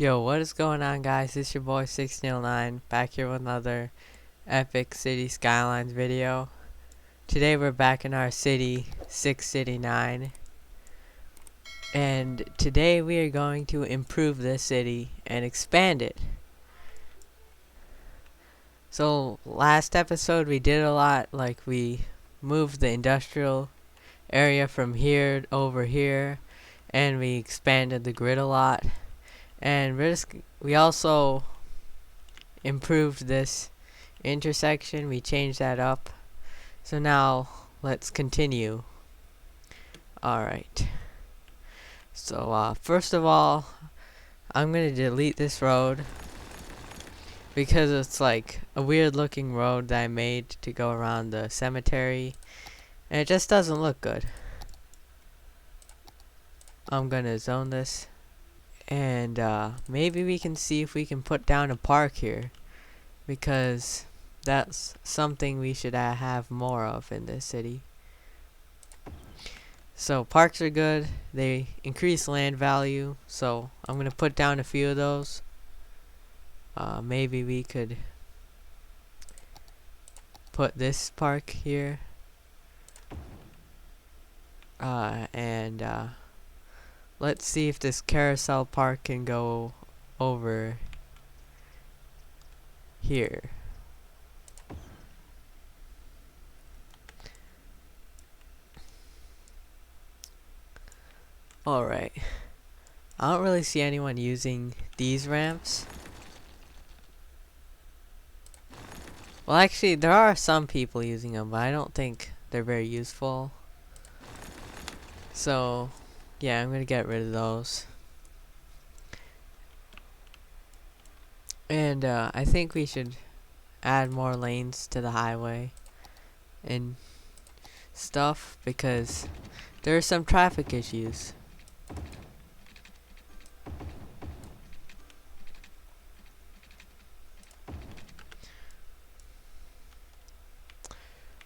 Yo, what is going on, guys? It's your boy 6City9 back here with another epic City Skylines video. Today we're back in our city, 6City9, and today we are going to improve this city and expand it. So last episode we did a lot, like we moved the industrial area from here over here, and we expanded the grid a lot, and we also improved this intersection. We changed that up. So now let's continue. Alright. So first of all, I'm gonna delete this road because it's like a weird looking road that I made to go around the cemetery, and it just doesn't look good. I'm gonna zone this, and maybe we can see if we can put down a park here, because that's something we should have more of in this city. So parks are good, they increase land value, so I'm gonna put down a few of those. Maybe we could put this park here, and let's see if this carousel park can go over here. Alright, I don't really see anyone using these ramps. Well, actually, there are some people using them, but I don't think they're very useful. So, yeah, I'm gonna get rid of those. And I think we should add more lanes to the highway and stuff, because there are some traffic issues.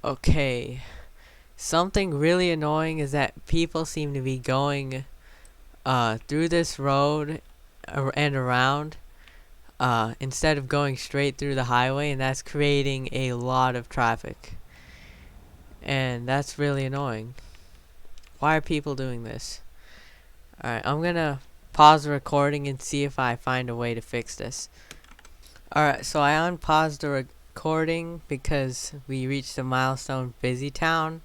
Okay, something really annoying is that people seem to be going through this road and around instead of going straight through the highway, and that's creating a lot of traffic, and that's really annoying. Why are people doing this? Alright, I'm gonna pause the recording and see if I find a way to fix this. Alright, so I unpaused the recording because we reached the milestone Busy Town,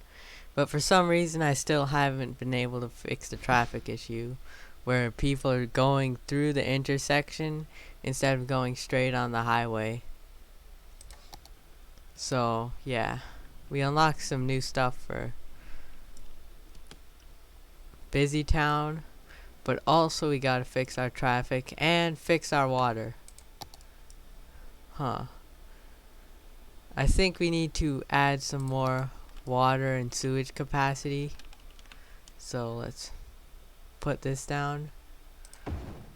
but for some reason I still haven't been able to fix the traffic issue where people are going through the intersection instead of going straight on the highway. So yeah, we unlocked some new stuff for Busy Town, but also we gotta fix our traffic and fix our water. I think we need to add some more water and sewage capacity. So let's put this down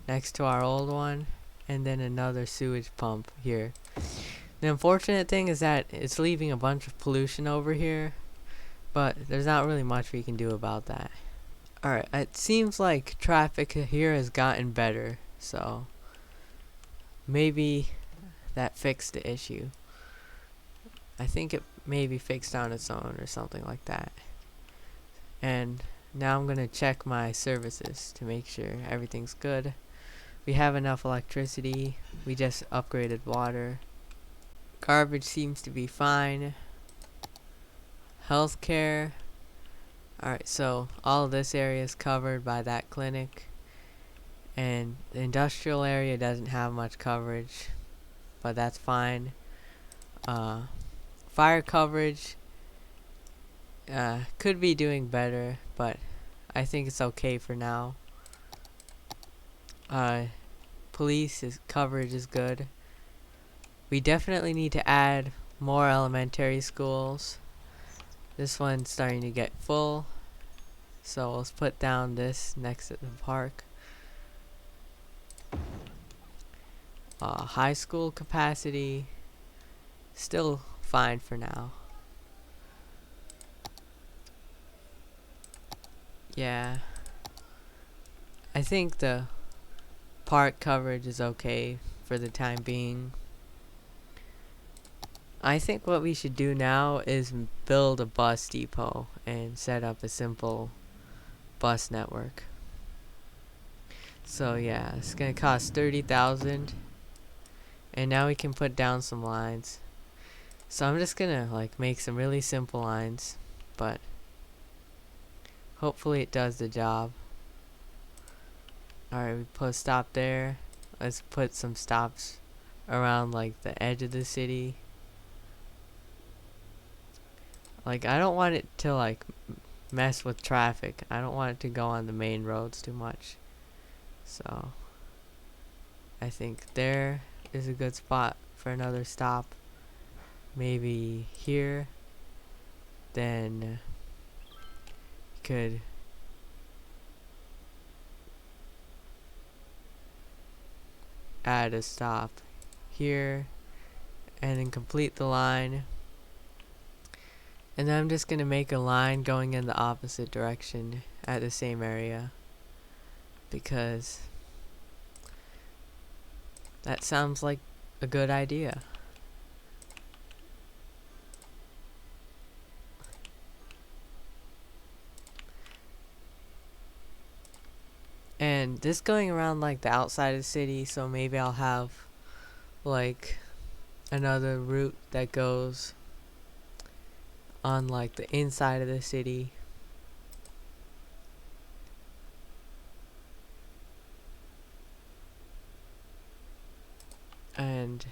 next to our old one, and then another sewage pump here. The unfortunate thing is that it's leaving a bunch of pollution over here, but there's not really much we can do about that. Alright, it seems like traffic here has gotten better, so maybe that fixed the issue. I think it maybe fixed on its own or something like that. And now I'm gonna check my services to make sure everything's good. We have enough electricity. We just upgraded water. Garbage seems to be fine. Healthcare. Alright, so all of this area is covered by that clinic. And the industrial area doesn't have much coverage, but that's fine. Fire coverage could be doing better, but I think it's okay for now. Police coverage is good. We definitely need to add more elementary schools. This one's starting to get full, so let's put down this next to the park. High school capacity, still fine for now. Yeah, I think the park coverage is okay for the time being. I think what we should do now is build a bus depot and set up a simple bus network. So yeah, it's gonna cost 30,000, and now we can put down some lines. So I'm just gonna like make some really simple lines, but hopefully it does the job. Alright, we put a stop there. Let's put some stops around like the edge of the city. Like I don't want it to like mess with traffic. I don't want it to go on the main roads too much. So I think there is a good spot for another stop. Maybe here. Then you could add a stop here and then complete the line. And then I'm just gonna make a line going in the opposite direction at the same area, because that sounds like a good idea. And this going around like the outside of the city, so maybe I'll have like another route that goes on like the inside of the city. And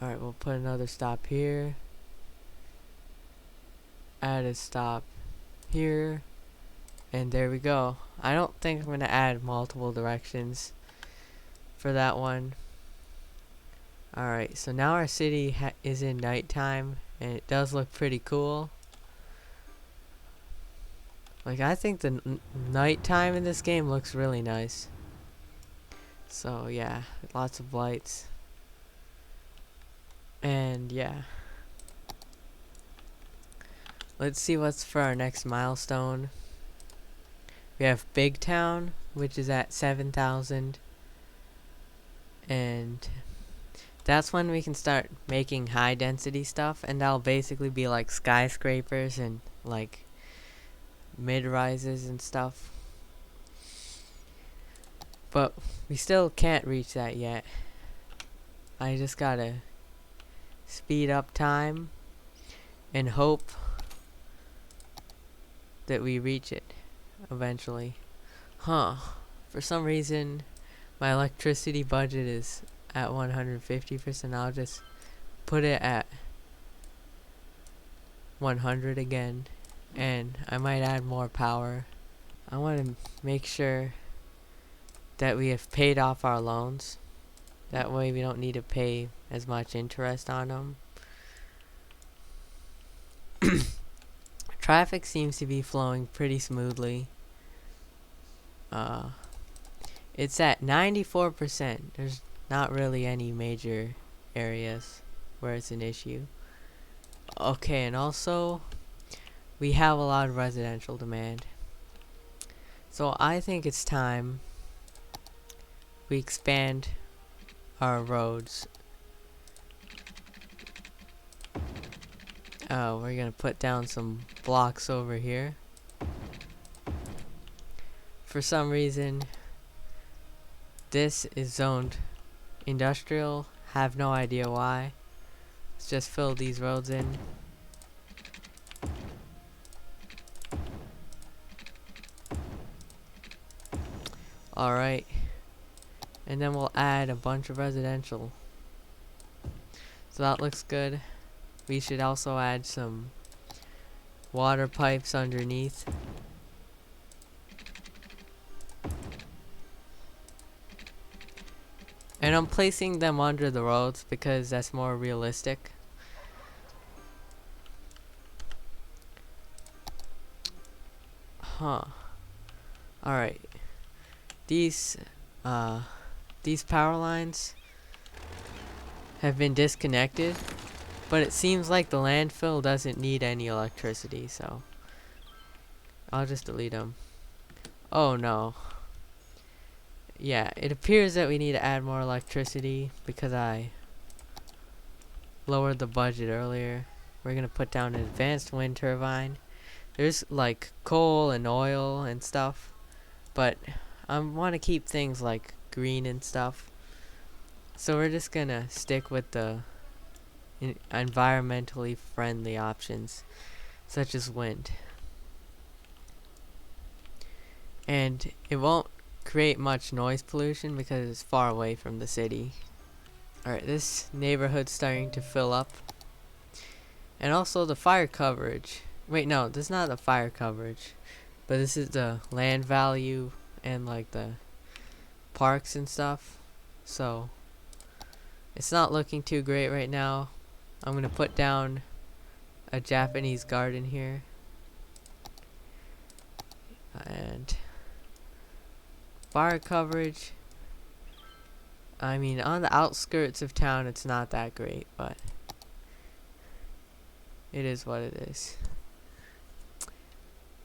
alright, we'll put another stop here. Add a stop here. And there we go. I don't think I'm going to add multiple directions for that one. Alright, so now our city is in nighttime, and it does look pretty cool. Like, I think the nighttime in this game looks really nice. So yeah, lots of lights. And yeah. Let's see what's for our next milestone. We have Big Town, which is at 7,000. And that's when we can start making high density stuff, and that'll basically be like skyscrapers and like mid-rises and stuff. But we still can't reach that yet. I just gotta speed up time and hope that we reach it eventually. For some reason my electricity budget is at 150%. I'll just put it at 100 again, and I might add more power. I want to make sure that we have paid off our loans. That way we don't need to pay as much interest on them. Traffic seems to be flowing pretty smoothly. It's at 94%. There's not really any major areas where it's an issue. Okay, and also we have a lot of residential demand. So I think it's time we expand our roads. We're gonna put down some blocks over here. For some reason, this is zoned industrial. Have no idea why. Let's just fill these roads in. Alright. And then we'll add a bunch of residential. So that looks good. We should also add some water pipes underneath. And I'm placing them under the roads because that's more realistic. Alright. These power lines have been disconnected, but it seems like the landfill doesn't need any electricity, so I'll just delete them. Oh no. Yeah, it appears that we need to add more electricity because I lowered the budget earlier. We're gonna put down an advanced wind turbine. There's like coal and oil and stuff, but I want to keep things like green and stuff. So we're just gonna stick with the environmentally friendly options, such as wind. And it won't create much noise pollution because it's far away from the city. Alright, this neighborhood's starting to fill up. And also the fire coverage. Wait, no, this is not the fire coverage. But this is the land value and like the parks and stuff. So it's not looking too great right now. I'm gonna put down a Japanese garden here. And fire coverage. I mean, on the outskirts of town it's not that great, but it is what it is.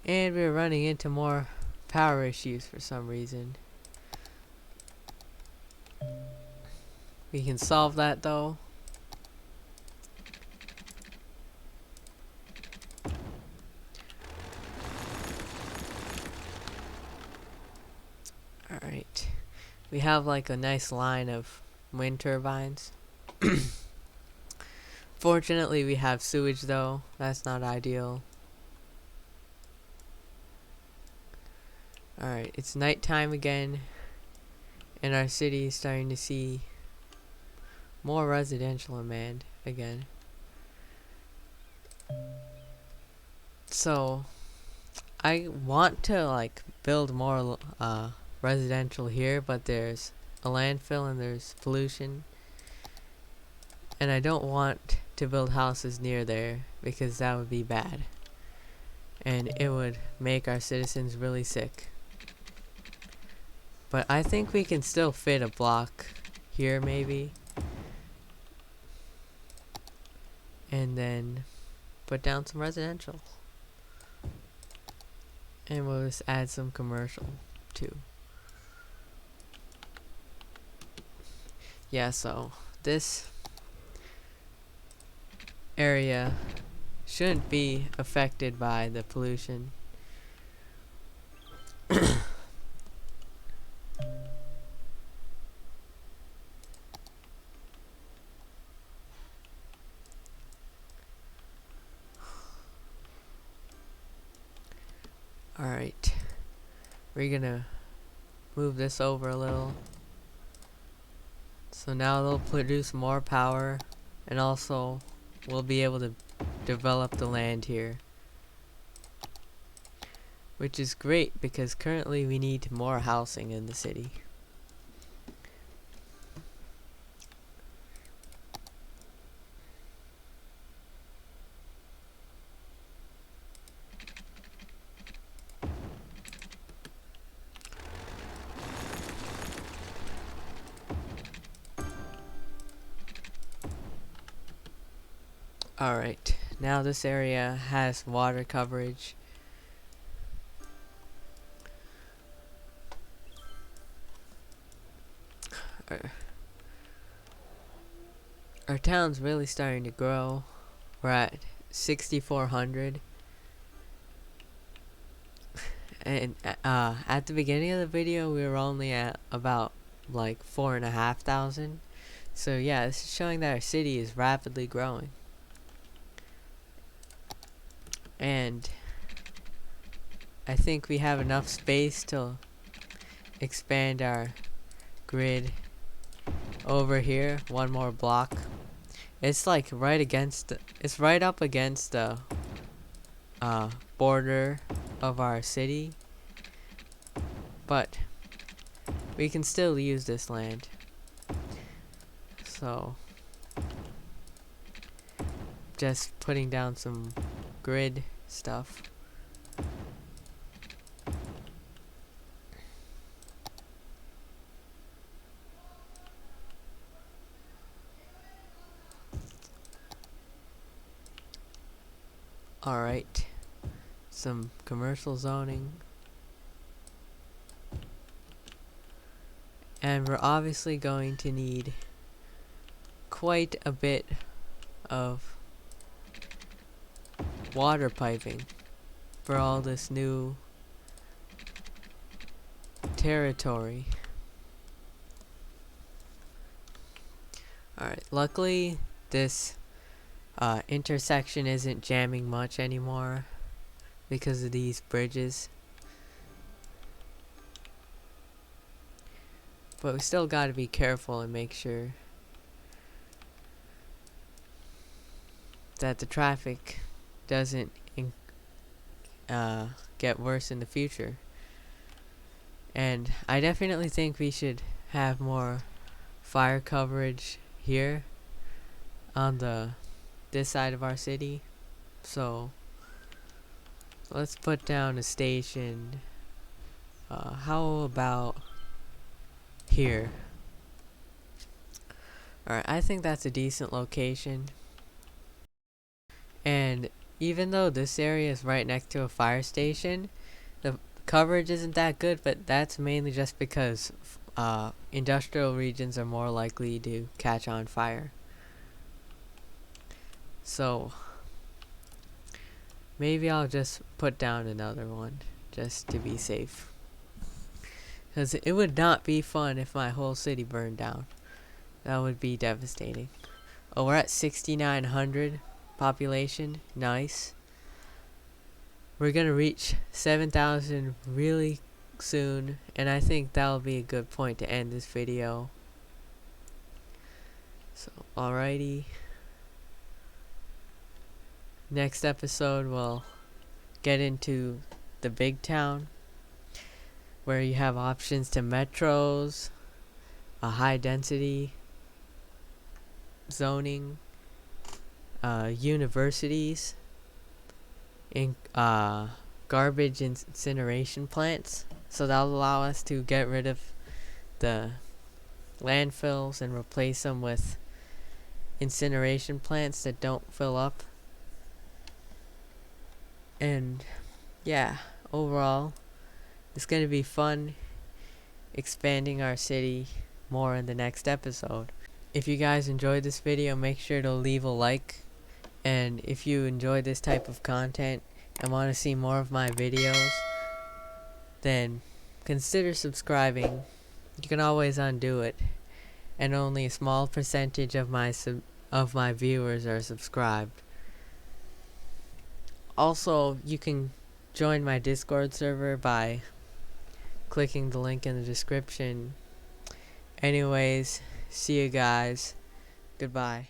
And we're running into more power issues for some reason. We can solve that though. Alright. We have like a nice line of wind turbines. Fortunately, we have sewage though. That's not ideal. Alright, it's nighttime again. And our city is starting to see more residential demand again. So, I want to like build more residential here, but there's a landfill and there's pollution. And I don't want to build houses near there because that would be bad. And it would make our citizens really sick. But I think we can still fit a block here maybe. And then put down some residential. And we'll just add some commercial too. Yeah, so this area shouldn't be affected by the pollution. Alright, we're gonna move this over a little. So now they'll produce more power, and also we'll be able to develop the land here. Which is great because currently we need more housing in the city. Alright, now this area has water coverage. Our town's really starting to grow. We're at 6,400. And at the beginning of the video we were only at about like 4,500. So yeah, this is showing that our city is rapidly growing. And I think we have enough space to expand our grid over here one more block. It's like right against it's right up against the border of our city, but we can still use this land. So just putting down some grid stuff. Alright, some commercial zoning. And we're obviously going to need quite a bit of water piping for all this new territory. Alright, luckily this intersection isn't jamming much anymore because of these bridges. But we still gotta be careful and make sure that the traffic doesn't get worse in the future. And I definitely think we should have more fire coverage here on this side of our city. So let's put down a station. How about here? Alright, I think that's a decent location. And even though this area is right next to a fire station, the coverage isn't that good, but that's mainly just because industrial regions are more likely to catch on fire. So maybe I'll just put down another one just to be safe, because it would not be fun if my whole city burned down. That would be devastating. Oh, we're at 6,900 population. Nice. We're gonna reach 7,000 really soon, and I think that'll be a good point to end this video. So alrighty, next episode we'll get into the big town, where you have options to metros, a high density zoning, universities, in garbage incineration plants. So that'll allow us to get rid of the landfills and replace them with incineration plants that don't fill up. And yeah, overall it's going to be fun expanding our city more in the next episode. If you guys enjoyed this video, make sure to leave a like. And if you enjoy this type of content and want to see more of my videos, then consider subscribing. You can always undo it, and only a small percentage of my viewers are subscribed. Also, you can join my Discord server by clicking the link in the description. Anyways, see you guys. Goodbye.